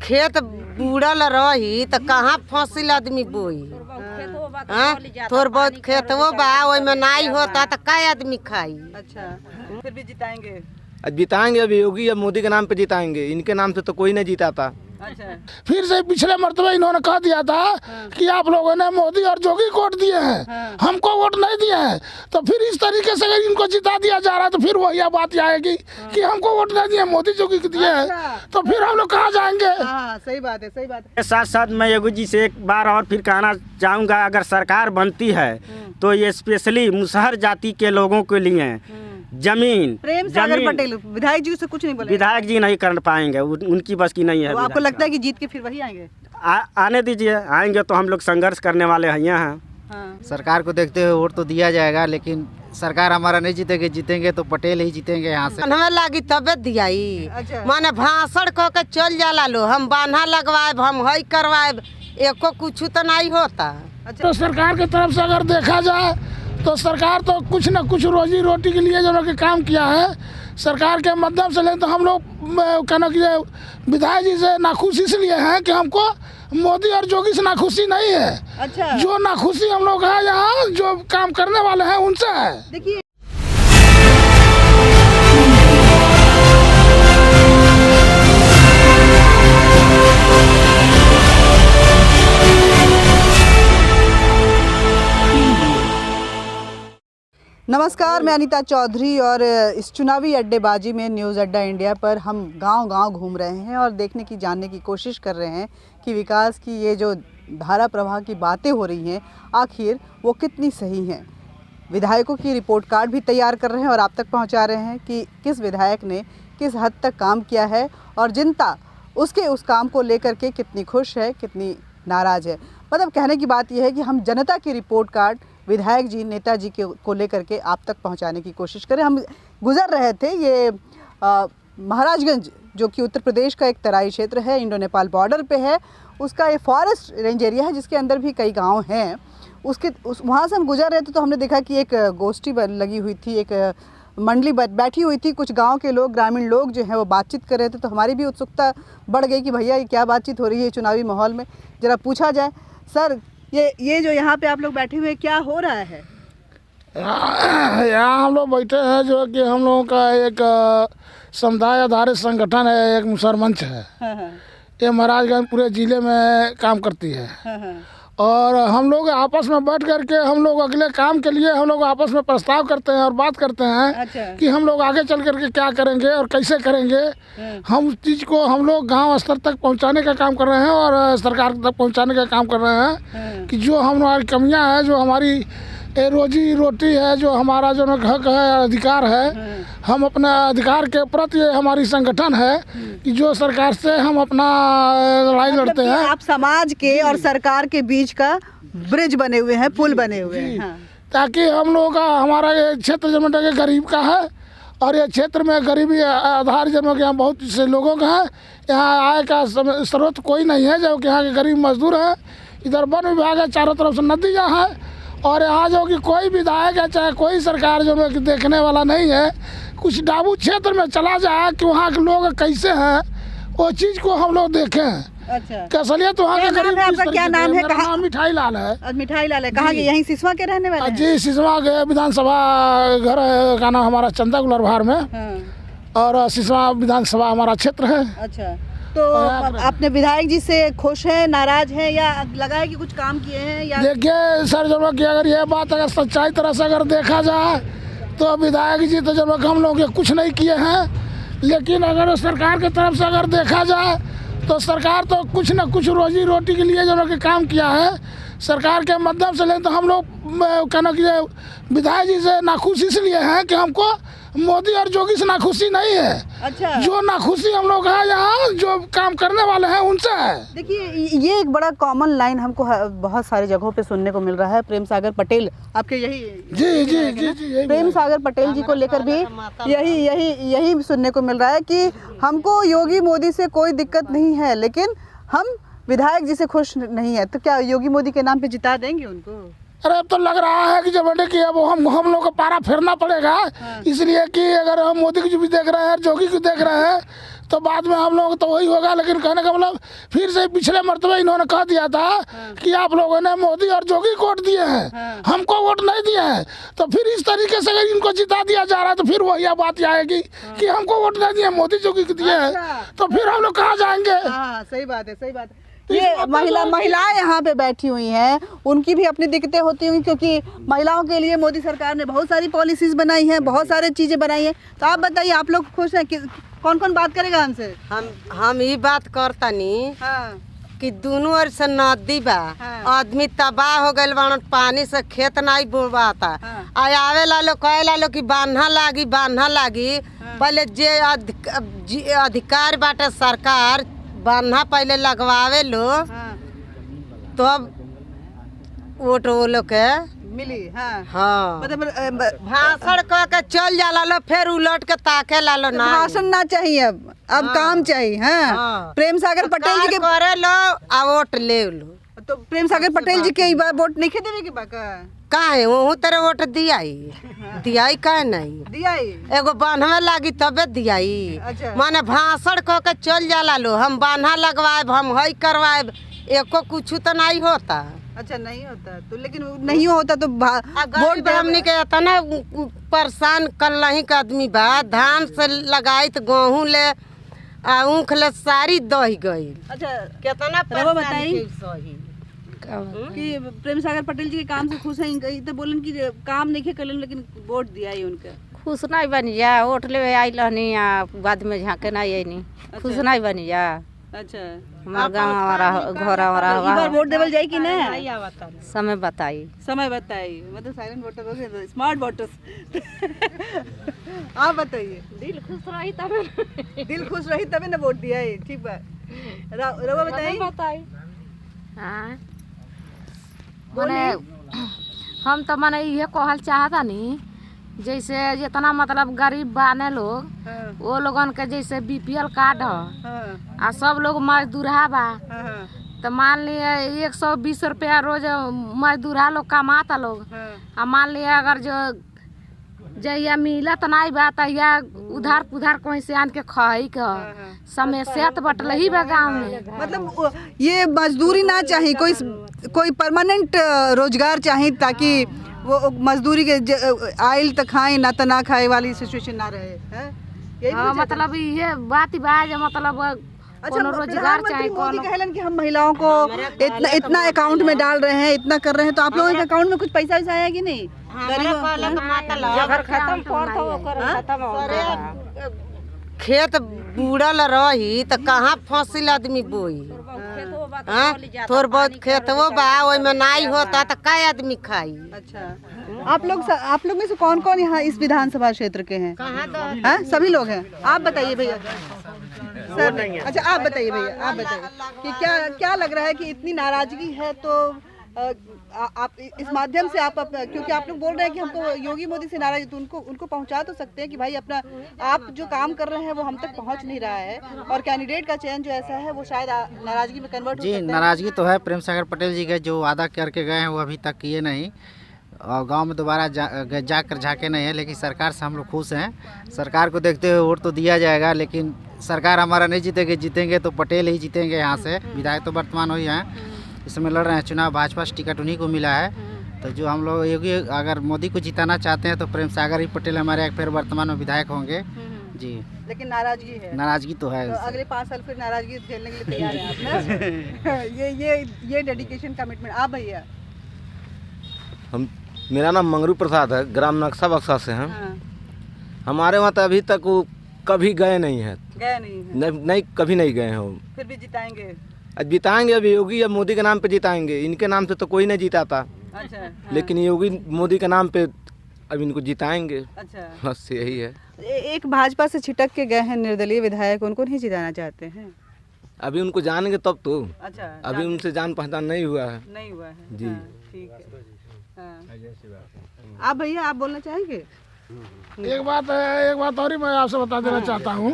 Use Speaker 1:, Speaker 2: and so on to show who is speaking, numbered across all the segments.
Speaker 1: खेत बूढ़ल रही तो कहाँ फसिल आदमी बोई। थोड़ बहुत खेतों बा ओमे नहीं होता तो का आदमी खाई।
Speaker 2: अच्छा, फिर भी जिताएंगे?
Speaker 3: जिताएंगे अभी योगी या मोदी के नाम पे जिताएंगे, इनके नाम से तो कोई नहीं जीताता।
Speaker 2: अच्छा,
Speaker 4: फिर से पिछले मर्तबा इन्होंने कह दिया था कि आप लोगों ने मोदी और जोगी को वोट दिए हैं, हमको वोट नहीं दिए हैं। तो फिर इस तरीके से अगर इनको जिता दिया जा रहा है तो फिर वही बात आएगी कि हमको वोट नहीं दिए, मोदी जोगी को दिए हैं, तो फिर हम लोग कहाँ जाएंगे।
Speaker 2: हाँ सही बात है, सही बात है।
Speaker 5: साथ साथ मैं योगी जी से एक बार और फिर कहना चाहूँगा, अगर सरकार बनती है तो ये स्पेशली मुसहर जाति के लोगों के लिए जमीन
Speaker 2: प्रेम सागर पटेल विधायक जी से कुछ नहीं बोले?
Speaker 5: विधायक जी नहीं कर पाएंगे, उनकी बस की नहीं है।
Speaker 2: तो आपको लगता है कि जीत के फिर वही आएंगे?
Speaker 5: आने दीजिए, आएंगे तो हम लोग संघर्ष करने वाले हैं यहाँ।
Speaker 2: हाँ।
Speaker 6: सरकार को देखते हुए वोट तो दिया जाएगा, लेकिन सरकार हमारा नहीं जीतेगी, जीतेंगे तो पटेल ही जीतेंगे यहाँ से।
Speaker 1: हमें लागी तबे दियाई।
Speaker 2: अच्छा।
Speaker 1: माने भाषण कह के चल जाला लो, हम बान्हा लगवाए, हम हई करवाए, एको कुछ तो नहीं होता।
Speaker 4: अच्छा, तो सरकार की तरफ से अगर देखा जाए तो सरकार तो कुछ न कुछ रोजी रोटी के लिए जो लोग काम किया है सरकार के माध्यम से, लेकिन तो हम लोग कहना कि विधायक जी से नाखुशी इसलिए हैं कि हमको मोदी और जोगी से नाखुशी नहीं है।
Speaker 2: अच्छा,
Speaker 4: जो नाखुशी हम लोग है यहाँ जो काम करने वाले हैं उनसे है।
Speaker 2: देखिए नमस्कार, मैं अनीता चौधरी और इस चुनावी अड्डेबाजी में न्यूज़ अड्डा इंडिया पर हम गांव-गांव घूम रहे हैं और देखने की जानने की कोशिश कर रहे हैं कि विकास की ये जो धारा प्रवाह की बातें हो रही हैं आखिर वो कितनी सही हैं। विधायकों की रिपोर्ट कार्ड भी तैयार कर रहे हैं और आप तक पहुंचा रहे हैं कि किस विधायक ने किस हद तक काम किया है और जनता उसके उस काम को लेकर के कितनी खुश है, कितनी नाराज़ है। मतलब कहने की बात यह है कि हम जनता की रिपोर्ट कार्ड विधायक जी, नेताजी को लेकर के आप तक पहुंचाने की कोशिश करें। हम गुजर रहे थे ये महाराजगंज, जो कि उत्तर प्रदेश का एक तराई क्षेत्र है, इंडो नेपाल बॉर्डर पे है, उसका ये फॉरेस्ट रेंज एरिया है जिसके अंदर भी कई गांव हैं। वहाँ से हम गुजर रहे थे तो हमने देखा कि एक गोष्ठी लगी हुई थी, एक मंडली बैठी हुई थी, कुछ गाँव के लोग, ग्रामीण लोग जो हैं वो बातचीत कर रहे थे। तो हमारी भी उत्सुकता बढ़ गई कि भैया ये क्या बातचीत हो रही है चुनावी माहौल में, ज़रा पूछा जाए। सर, ये जो यहाँ पे आप लोग बैठे हुए क्या हो रहा है?
Speaker 4: यहाँ हम लोग बैठे हैं जो कि हम लोगों का एक समुदाय आधारित संगठन है, एक मुसहर मंच है। ये महाराजगंज पूरे ज़िले में काम करती है। और हम लोग आपस में बैठ कर के हम लोग अगले काम के लिए हम लोग आपस में प्रस्ताव करते हैं और बात करते हैं। अच्छा। कि हम लोग आगे चल कर के क्या करेंगे और कैसे करेंगे। हम उस चीज़ को हम लोग गांव स्तर तक पहुंचाने का काम कर रहे हैं और सरकार तक पहुंचाने का काम कर रहे हैं कि जो हमारी कमियां हैं, जो हमारी रोजी रोटी है, जो हमारा जो हक है, अधिकार है, हम अपने अधिकार के प्रति हमारी संगठन है कि जो सरकार से हम अपना लड़ाई लड़ते हैं।
Speaker 2: आप समाज के और सरकार के बीच का ब्रिज बने हुए हैं, पुल बने हुए हैं। हाँ। ताकि
Speaker 4: हम लोगों का हमारा ये क्षेत्र जन्म के गरीब का है और ये क्षेत्र में गरीबी आधार जन्म के यहाँ बहुत से लोगों का है। यहाँ आय का स्रोत कोई नहीं है, जो कि यहाँ के गरीब मजदूर हैं। इधर वन विभाग है, चारों तरफ से नदियाँ हैं और यहाँ जो कि कोई विधायक है चाहे कोई सरकार जो है देखने वाला नहीं है। कुछ डाबू क्षेत्र में चला जाए कि वहाँ के लोग कैसे हैं, वो चीज़ को हम लोग देखें। अच्छा, असलियत वहाँ का गरीब।
Speaker 2: आपका क्या नाम है?
Speaker 4: मेरा नाम मिठाई लाल है।
Speaker 2: मिठाई लाल है। कहाँ के? यहीं सिसवा के रहने वाले हैं?
Speaker 4: जी, सिसवा के विधानसभा घर है का नाम हमारा चंदा गुलरभार में। और सिसवा विधानसभा हमारा क्षेत्र है।
Speaker 2: अच्छा, तो आपने विधायक जी से खुश है, नाराज है या लगा है कि कुछ काम किए हैं? या
Speaker 4: देखिए सर, जो कि अगर ये बात अगर सच्चाई तरह से अगर देखा जाए तो विधायक जी तो जो हम लोग कुछ नहीं किए हैं, लेकिन अगर सरकार की तरफ से अगर देखा जाए तो सरकार तो कुछ न कुछ रोजी रोटी के लिए जो कि काम किया है सरकार के माध्यम से। लेकिन तो हम लोग कहना कि विधायक जी से नाखुशी इसलिए हैं कि हमको मोदी और जोगी से नाखुशी नहीं है। अच्छा, जो नाखुशी हम लोग है यहाँ जो काम करने वाले हैं उनसे है।
Speaker 2: देखिए, ये एक बड़ा कॉमन लाइन हमको बहुत सारी जगहों पे सुनने को मिल रहा है। प्रेम सागर पटेल आपके यही?
Speaker 4: जी जी जी जी,
Speaker 2: प्रेम सागर पटेल जी को लेकर भी यही सुनने को मिल रहा है कि हमको योगी मोदी से कोई दिक्कत नहीं है, लेकिन हम विधायक जी से खुश नहीं है। तो क्या योगी मोदी के नाम पे जिता देंगे उनको?
Speaker 4: अरे अब तो लग रहा है कि जब कि अब हम लोग को पारा फेरना पड़ेगा। इसलिए कि अगर हम मोदी को भी देख रहे हैं, जोगी को देख रहे हैं, तो बाद में हम लोग तो वही होगा। लेकिन कहने का मतलब फिर से पिछले मरतबे इन्होंने कह दिया था कि आप लोगों ने मोदी और जोगी को वोट दिए हैं, हमको वोट नहीं दिए हैं। तो फिर इस तरीके से अगर इनको जिता दिया जा रहा है तो फिर वही बात आएगी कि हमको वोट नहीं दिए, मोदी जोगी को दिए हैं, तो फिर हम लोग कहाँ जाएंगे।
Speaker 2: हाँ सही बात है, सही बात है। ये महिलाएं यहाँ पे बैठी हुई हैं, उनकी भी अपनी दिक्कतें होती होंगी, क्योंकि महिलाओं के लिए मोदी सरकार ने बहुत सारी पॉलिसीज बनाई हैं, बहुत सारी चीजें बनाई हैं। तो आप बताइए, आप लोग खुश हैं कि कौन कौन बात करेगा हमसे?
Speaker 1: हम ये बात करतनी कि दोनों ओर से नदी बा, आदमी तबाह हो गए बान, पानी से खेत नहीं बोवाता। आवे लो कहे लो कि बांधा लागी। पहले जे अधिकार बाटे सरकार बांधा पहले लगवावे लो, तब वोट वो लोग के
Speaker 2: मिली।
Speaker 1: हाँ
Speaker 2: मतलब
Speaker 1: भाषण कह के चल जाला लो, फिर उलट के ताके ला लो। ना
Speaker 2: भाषण ना चाहिए, अब काम चाहिए। हाँ। प्रेम सागर पटेल जी के
Speaker 1: करे लो आ वोट ले लो।
Speaker 2: तो प्रेम सागर पटेल जी के बार वोट नहीं देवे के बाका
Speaker 1: काहे वो तेरे वोट दियाई काहे नहीं
Speaker 2: दियाई?
Speaker 1: एगो बांधवे लागी तबे दियाई।
Speaker 2: अच्छा।
Speaker 1: माने भाषण कह के चल जाला लो, हम बांधा लगवाएब, हम हई करवाएब, एको कुछ तो नहीं होता।
Speaker 2: अच्छा नहीं होता तो, लेकिन नहीं होता तो
Speaker 1: वोट पे हमनी के इतना परेशान कल नहीं के आदमी बा। धान से लगाई तो गेहूँ ले ऊख ले सारी दह गई।
Speaker 2: अच्छा
Speaker 1: कितना
Speaker 2: बताई कि प्रेम सागर पटेल जी के काम से खुश हैं, तो बोलन कि काम नहीं कलन लेकिन वोट दिया है उनका।
Speaker 7: खुश नहीं बनी जा, वोट ले आई लहनी बाद में झाँके नहीं आई, खुश नहीं बनी जा।
Speaker 2: अच्छा
Speaker 7: हमारा गाँव हमारा घर हमारा
Speaker 2: वोट देवल जाए कि ना?
Speaker 7: समय बताई
Speaker 2: मतलब साइलेंट वोटर हो गए, स्मार्ट वोटर्स। आप बताइए,
Speaker 7: दिल खुश रही
Speaker 2: तभी ना वोट दिया है। ठीक बा, रवा बताइए।
Speaker 7: हाँ माने हम तो माने ये कहल चाहता नहीं, जैसे जितना मतलब गरीब बाने लोग वो लोगन के जैसे BPL कार्ड है आ सब लोग मजदूरा बा, तो मान लिए 120 रुपया रोज मजदूरा लोग कमाता लोग। आ मान लिए अगर जो जहिया मिलत नहीं बा तहिया उधार पुधार कहीं से आन के खई के समस्या तो बटल ही बा गाँव में।
Speaker 2: मतलब ये मजदूरी ना चाहिए, कोई परमानेंट रोजगार चाहिए ताकि वो मजदूरी के आयल तो खाए ना तो ना खाए वाली सिचुएशन ना रहे।
Speaker 7: हाँ मतलब ये बात ही बा जो मतलब कोनो रोजगार चाहिए।
Speaker 2: मोदी कहलन कि हम महिलाओं को इतना अकाउंट में डाल रहे हैं, इतना कर रहे हैं, तो आप लोगों के अकाउंट में कुछ पैसा वैसा आया कि नहीं?
Speaker 1: खेत बूढ़ल रही तो कहाँ फसिल आदमी बोई। थोड़ बहुत खेतवो बा, ओई में नहीं होता तो काय आदमी खाई।
Speaker 2: अच्छा आप लोग में से कौन कौन यहाँ इस विधानसभा क्षेत्र के हैं? हाँ सभी लोग हैं। आप बताइए भैया सर। अच्छा आप बताइए भैया, आप बताइए कि क्या लग रहा है कि इतनी नाराजगी है, तो आप इस माध्यम से आप क्योंकि आप लोग बोल रहे हैं कि हमको योगी मोदी से नाराज, तो उनको पहुंचा तो सकते हैं कि भाई अपना आप जो काम कर रहे हैं वो हम तक पहुंच नहीं रहा है, और कैंडिडेट का चयन जो ऐसा है वो शायद नाराजगी में कन्वर्ट हो सकता है।
Speaker 6: नाराजगी तो है। प्रेम सागर पटेल जी के जो वादा करके गए हैं वो अभी तक किए नहीं, और गांव में दोबारा जाकर झाँके नहीं है। लेकिन सरकार से हम लोग खुश हैं। सरकार को देखते हुए वोट तो दिया जाएगा, लेकिन सरकार हमारा नहीं जीतेंगे तो पटेल ही जीतेंगे। यहाँ से विधायक तो वर्तमान वही हैं, इसमें लड़ रहे हैं चुनाव, भाजपा से टिकट उन्हीं को मिला है। तो जो हम लोग योगी अगर मोदी को जिताना चाहते हैं तो प्रेम सागर ही पटेल हमारे फिर वर्तमान में विधायक होंगे जी।
Speaker 2: लेकिन नाराजगी तो है, तो अगले 5 साल फिर नाराजगी झेलने के लिए तैयार है आप? ये डेडिकेशन कमिटमेंट। आप भैया?
Speaker 3: मेरा नाम मंगरू प्रसाद है, ग्राम नक्शा बक्सा से हैं। हमारे वहाँ तो अभी तक वो कभी गए नहीं है। नहीं कभी नहीं गए हैं वो।
Speaker 2: फिर भी जिताएंगे?
Speaker 3: जिताएंगे। अभी योगी या मोदी के नाम पे जिताएंगे, इनके नाम से तो कोई नहीं जिताता।
Speaker 2: अच्छा
Speaker 3: लेकिन योगी मोदी के नाम पे अब इनको जिताएंगे।
Speaker 2: अच्छा
Speaker 3: बस यही है।
Speaker 2: एक भाजपा से छिटक के गए हैं निर्दलीय विधायक, उनको नहीं जिताना चाहते हैं?
Speaker 3: अभी उनको जानेंगे तब तो।
Speaker 2: अच्छा
Speaker 3: अभी उनसे जान पहचान नहीं हुआ है जी।
Speaker 2: ठीक है। आप भैया आप बोलना चाहेंगे?
Speaker 4: एक बात और ही मैं आपसे बता देना चाहता हूँ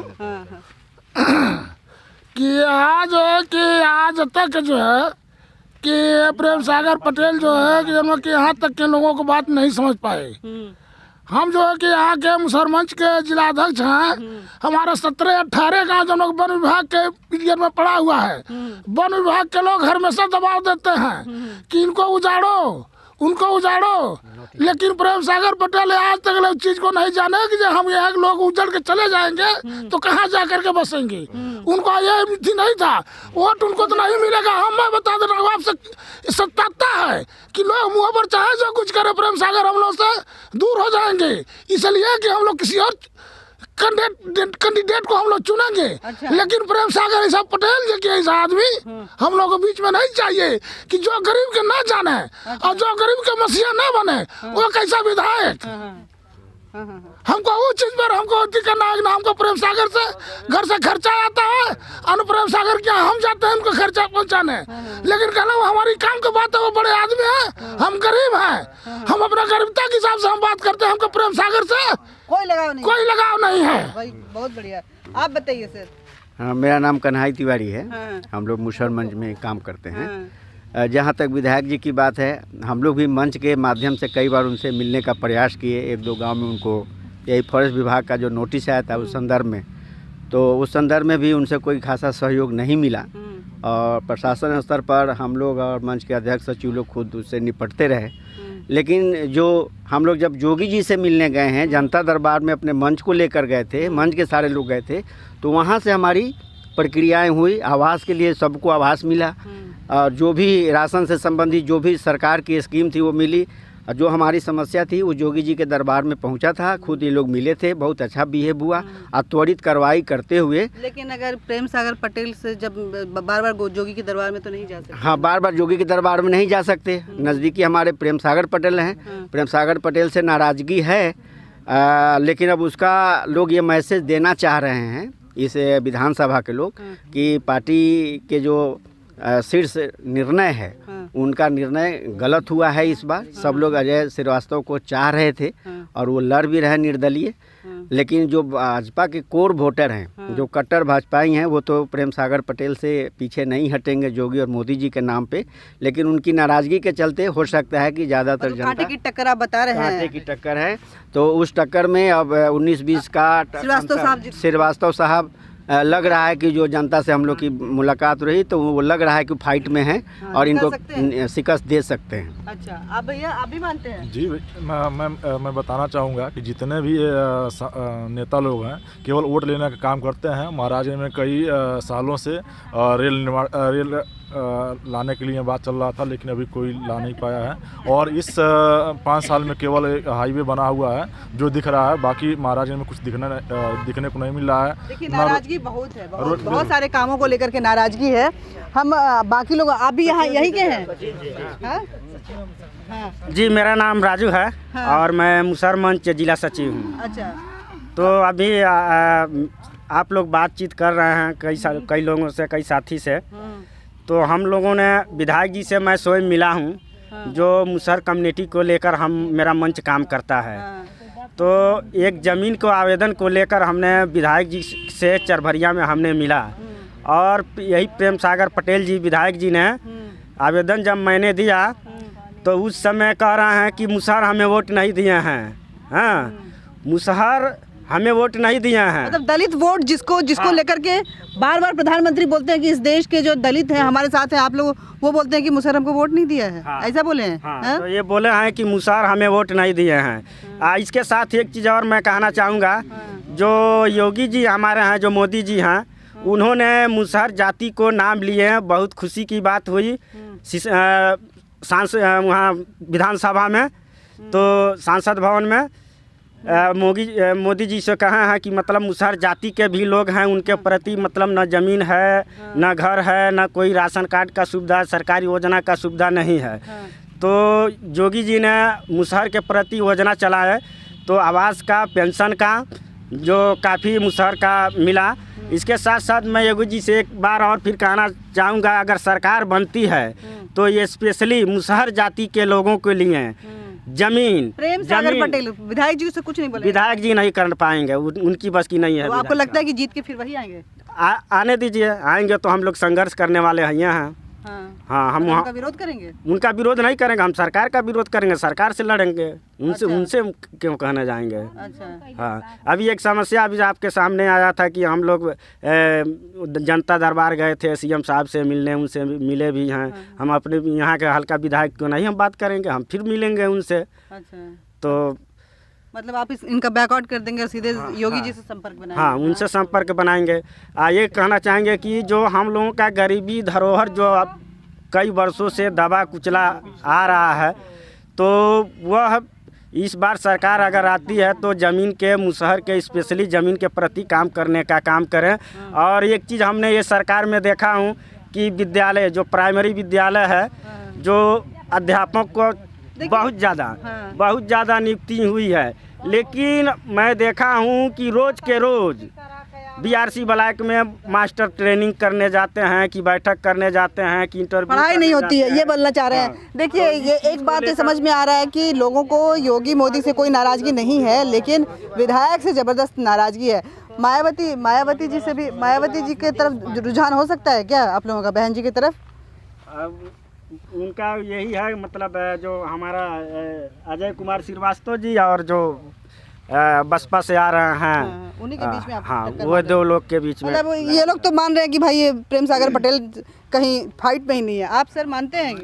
Speaker 4: कि आज तक जो है कि प्रेम सागर पटेल जो है कि यहाँ तक के लोगों को बात नहीं समझ पाए। हम जो है कि यहाँ के मुसहर मंच के जिला अध्यक्ष हैं। हमारे 17-18 गाँव जो लोग वन विभाग के पीरियड में पड़ा हुआ है, वन विभाग के लोग हमेशा दबाव देते हैं कि इनको उजाड़ो, लेकिन प्रेम सागर पटेल आज तक इस चीज को नहीं जाने कि जब हम यहाँ लोग उजड़ के चले जाएंगे तो कहाँ जा करके बसेंगे। उनको ये नहीं था, वोट उनको तो नहीं मिलेगा। मैं बता दे रहा हूँ आपसे, सत्ता है कि लोग मुँह पर चाहे जो कुछ करे, प्रेम सागर हम लोग से दूर हो जाएंगे। इसलिए कि हम लोग किसी और कैंडिडेट को हम लोग चुनेंगे। लेकिन प्रेम सागर ऐसा पटेल जी के ऐसा आदमी हम लोग के बीच में नहीं चाहिए कि जो गरीब के ना जाने और जो गरीब के मसीहा ना बने, वो कैसा विधायक। हमको उस चीज पर हमको करना है। हमको प्रेम सागर से घर से खर्चा आता है, और प्रेम सागर क्या हम जाते हैं उनको खर्चा पहुंचाने। लेकिन कहना वो हमारी काम की बात है, वो बड़े आदमी हैं, हम गरीब हैं, हम अपना गरीबता के हिसाब से हम बात करते हैं। हमको प्रेम सागर से कोई लगाव नहीं है।
Speaker 2: भाई बहुत बढ़िया, आप बताइए सर।
Speaker 8: हाँ, मेरा नाम कन्हई तिवारी है। हम लोग मुसहर मंच में काम करते हैं। जहाँ तक विधायक जी की बात है, हम लोग भी मंच के माध्यम से कई बार उनसे मिलने का प्रयास किए। 1-2 गांव में उनको यही फॉरेस्ट विभाग का जो नोटिस आया था उस संदर्भ में, तो उस संदर्भ में भी उनसे कोई खासा सहयोग नहीं मिला। और प्रशासन स्तर पर हम लोग और मंच के अध्यक्ष सचिव लोग खुद उससे निपटते रहे। लेकिन जो हम लोग जब जोगी जी से मिलने गए हैं, जनता दरबार में अपने मंच को लेकर गए थे, मंच के सारे लोग गए थे, तो वहाँ से हमारी प्रक्रियाएं हुई। आवास के लिए सबको आवास मिला, और जो भी राशन से संबंधित जो भी सरकार की स्कीम थी वो मिली। और जो हमारी समस्या थी वो जोगी जी के दरबार में पहुंचा था, खुद ये लोग मिले थे, बहुत अच्छा बिहेव हुआ और त्वरित कार्रवाई करते हुए।
Speaker 2: लेकिन अगर प्रेम सागर पटेल से जब बार-बार जोगी के दरबार में तो नहीं जा सकते।
Speaker 8: हाँ, बार-बार जोगी के दरबार में नहीं जा सकते। नज़दीकी हमारे प्रेम सागर पटेल हैं। प्रेम सागर पटेल से नाराज़गी है, लेकिन अब उसका लोग ये मैसेज देना चाह रहे हैं, इस विधानसभा के लोग, कि पार्टी के जो शीर्ष निर्णय है उनका निर्णय गलत हुआ है इस बार। सब लोग अजय श्रीवास्तव को चाह रहे थे और वो लड़ भी रहे निर्दलीय। लेकिन जो भाजपा के कोर वोटर हैं, जो कट्टर भाजपाई हैं, वो तो प्रेम सागर पटेल से पीछे नहीं हटेंगे जोगी और मोदी जी के नाम पे। लेकिन उनकी नाराज़गी के चलते हो सकता है कि ज़्यादातर जनता
Speaker 2: कांटे की टक्कर आप बता रहे हैं,
Speaker 8: कांटे की टक्कर है। तो उस टक्कर में अब 19-20 का श्रीवास्तव साहब लग रहा है कि जो जनता से हम लोग की मुलाकात रही, तो वो लग रहा है कि फाइट में हैं और इनको शिकस्त दे सकते हैं।
Speaker 2: अच्छा, आप भैया आप भी मानते हैं?
Speaker 9: जी, मैं बताना चाहूँगा कि जितने भी नेता लोग हैं केवल वोट लेने का काम करते हैं। महाराजगंज में कई सालों से रेल लाने के लिए बात चल रहा था, लेकिन अभी कोई ला नहीं पाया है। और इस 5 साल में केवल एक हाईवे बना हुआ है जो दिख रहा है, बाकी महाराजगंज में कुछ दिखने को नहीं मिल रहा है।
Speaker 2: देखिए, नाराजगी बहुत है, बहुत सारे कामों को लेकर के नाराजगी है। हम बाकी लोग, आप भी यहाँ यही के हैं?
Speaker 5: जी, मेरा नाम राजू है। और मैं मुसहर मंच जिला सचिव हूँ।
Speaker 2: अच्छा,
Speaker 5: तो अभी आप लोग बातचीत कर रहे हैं कई लोगों से, कई साथी से। तो हम लोगों ने विधायक जी से मैं स्वयं मिला हूँ, जो मुसहर कम्युनिटी को लेकर मेरा मंच काम करता है। तो एक ज़मीन को आवेदन को लेकर हमने विधायक जी से चरभरिया में हमने मिला, और यही प्रेम सागर पटेल जी विधायक जी ने आवेदन जब मैंने दिया तो उस समय कह रहे हैं कि मुसहर हमें वोट नहीं दिए हैं। हाँ, मुसहर हमें वोट नहीं दिए हैं,
Speaker 2: मतलब दलित वोट जिसको लेकर के बार-बार प्रधानमंत्री बोलते हैं कि इस देश के जो दलित हैं हमारे साथ हैं, आप लोग वो बोलते हैं कि मुसहर हमको वोट नहीं दिया है। ऐसा बोले हैं?
Speaker 5: तो ये बोले हैं कि मुसहर हमें वोट नहीं दिए हैं। इसके साथ एक चीज़ और मैं कहना चाहूँगा, जो योगी जी हमारे हैं, जो मोदी जी हैं, उन्होंने मुसहर जाति को नाम लिए हैं। बहुत खुशी की बात हुई सांसद वहाँ विधानसभा में, तो सांसद भवन में मोदी जी से कहा है कि मतलब मुसहर जाति के भी लोग हैं, उनके प्रति मतलब न ज़मीन है, न घर है, न कोई राशन कार्ड का सुविधा, सरकारी योजना का सुविधा नहीं है। तो जोगी जी ने मुसहर के प्रति योजना चलाए, तो आवास का, पेंशन का, जो काफ़ी मुसहर का मिला। इसके साथ साथ मैं योगी जी से एक बार और फिर कहना चाहूँगा, अगर सरकार बनती है तो ये स्पेशली मुसहर जाति के लोगों के लिए जमीन।
Speaker 2: प्रेम सागर पटेल विधायक जी से कुछ नहीं बोले?
Speaker 5: विधायक जी नहीं कर पाएंगे, उनकी बस की नहीं है।
Speaker 2: आपको लगता है कि जीत के फिर वही आएंगे?
Speaker 5: आने दीजिए, आएंगे तो हम लोग संघर्ष करने वाले हैं यहाँ। हाँ हम
Speaker 2: उनका
Speaker 5: वहाँ
Speaker 2: विरोध करेंगे?
Speaker 5: उनका विरोध नहीं करेंगे, हम सरकार का विरोध करेंगे, सरकार से लड़ेंगे, उनसे क्यों कहने जाएंगे।
Speaker 2: अच्छा।
Speaker 5: हाँ अभी एक समस्या अभी आपके सामने आया था कि हम लोग जनता दरबार गए थे सीएम साहब से मिलने, उनसे मिले भी हैं। हम अपने यहाँ के हल्का विधायक क्यों नहीं हम बात करेंगे, हम फिर मिलेंगे उनसे।
Speaker 2: अच्छा,
Speaker 5: तो
Speaker 2: मतलब आप इनका बैकआउट कर देंगे और सीधे योगी जी से संपर्क बनाएंगे?
Speaker 5: हाँ उनसे संपर्क बनाएंगे। ये कहना चाहेंगे कि जो हम लोगों का गरीबी धरोहर जो अब कई वर्षों से दबा कुचला आ रहा है, तो वह इस बार सरकार अगर आती है तो ज़मीन के मुसहर के स्पेशली ज़मीन के प्रति काम करने का काम करें। और एक चीज़ हमने ये सरकार में देखा हूँ कि विद्यालय जो प्राइमरी विद्यालय है, जो अध्यापक को बहुत ज़्यादा नियुक्ति हुई है, लेकिन मैं देखा हूँ कि रोज़ के रोज़ बीआरसी ब्लॉक में मास्टर ट्रेनिंग करने जाते हैं कि बैठक करने जाते हैं कि इंटरव्यू
Speaker 2: पढ़ाई नहीं होती है, ये बोलना चाह रहे हैं। देखिए ये एक बात ये समझ में आ रहा है कि लोगों को योगी मोदी से कोई नाराज़गी नहीं है, लेकिन विधायक से ज़बरदस्त नाराज़गी है। मायावती जी से भी, मायावती जी के तरफ रुझान हो सकता है क्या आप लोगों का, बहन जी की तरफ?
Speaker 5: अब उनका यही है, मतलब जो हमारा अजय कुमार श्रीवास्तव जी और जो बसपा से आ रहे हैं,
Speaker 2: उन्हीं के बीच में आप
Speaker 5: हाँ वो दो लोग के बीच में।
Speaker 2: मतलब ये लोग तो मान रहे हैं कि भाई ये प्रेम सागर पटेल कहीं फाइट में ही नहीं है, आप सर मानते हैं?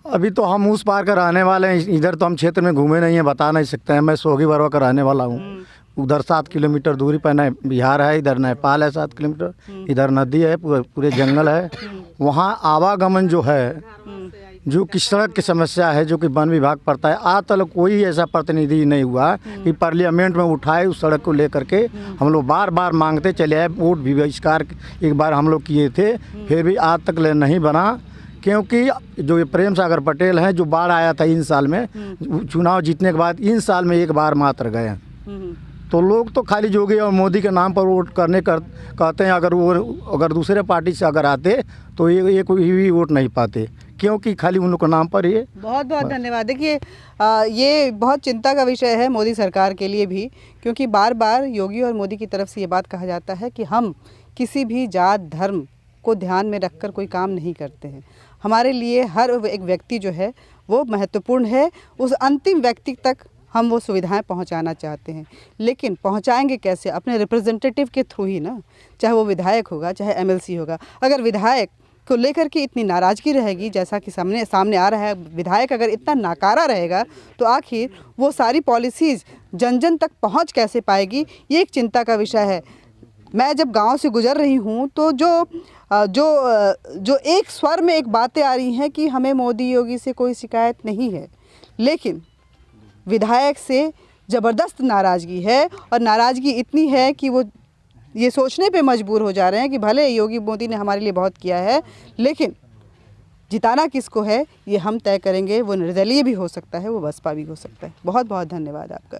Speaker 10: अभी तो हम उस पार का रहने वाले हैं, इधर तो हम क्षेत्र में घूमे नहीं हैं, बता नहीं सकते हैं। मैं सोगी बरवा का रहने वाला हूँ। उधर 7 किलोमीटर दूरी पर बिहार है, इधर नेपाल है 7 किलोमीटर, इधर नदी है, पूरे जंगल है। वहाँ आवागमन जो है, जो कि सड़क की समस्या है, जो कि वन विभाग पड़ता है, आज तक कोई ऐसा प्रतिनिधि नहीं हुआ कि पार्लियामेंट में उठाए उस सड़क को लेकर के। हम लोग बार बार मांगते चले आए, वोट भी बहिष्कार एक बार हम लोग किए थे, फिर भी आज तक नहीं बना। क्योंकि जो ये प्रेम सागर पटेल हैं, जो बाढ़ आया था इन साल में, चुनाव जीतने के बाद इन साल में एक बार मात्र गए, तो लोग तो खाली योगी और मोदी के नाम पर वोट कहते हैं। अगर दूसरे पार्टी से अगर आते तो ये कोई भी वोट नहीं पाते, क्योंकि खाली उन लोग के नाम पर ये।
Speaker 2: बहुत बहुत धन्यवाद। देखिए ये बहुत चिंता का विषय है मोदी सरकार के लिए भी, क्योंकि बार बार योगी और मोदी की तरफ से ये बात कहा जाता है कि हम किसी भी जात धर्म को ध्यान में रखकर कोई काम नहीं करते हैं। हमारे लिए हर एक व्यक्ति जो है वो महत्वपूर्ण है, उस अंतिम व्यक्ति तक हम वो सुविधाएं पहुंचाना चाहते हैं। लेकिन पहुंचाएंगे कैसे? अपने रिप्रेजेंटेटिव के थ्रू ही ना, चाहे वो विधायक होगा चाहे एमएलसी होगा। अगर विधायक को लेकर के इतनी नाराज़गी रहेगी, जैसा कि सामने आ रहा है, विधायक अगर इतना नाकारा रहेगा तो आखिर वो सारी पॉलिसीज़ जन जन तक पहुंच कैसे पाएगी? ये एक चिंता का विषय है। मैं जब गांव से गुजर रही हूं तो जो एक स्वर में एक बातें आ रही हैं कि हमें मोदी योगी से कोई शिकायत नहीं है, लेकिन विधायक से ज़बरदस्त नाराज़गी है। और नाराज़गी इतनी है कि वो ये सोचने पे मजबूर हो जा रहे हैं कि भले योगी मोदी ने हमारे लिए बहुत किया है, लेकिन जिताना किसको है ये हम तय करेंगे। वो निर्दलीय भी हो सकता है, वो बसपा भी हो सकता है। बहुत बहुत धन्यवाद आपका।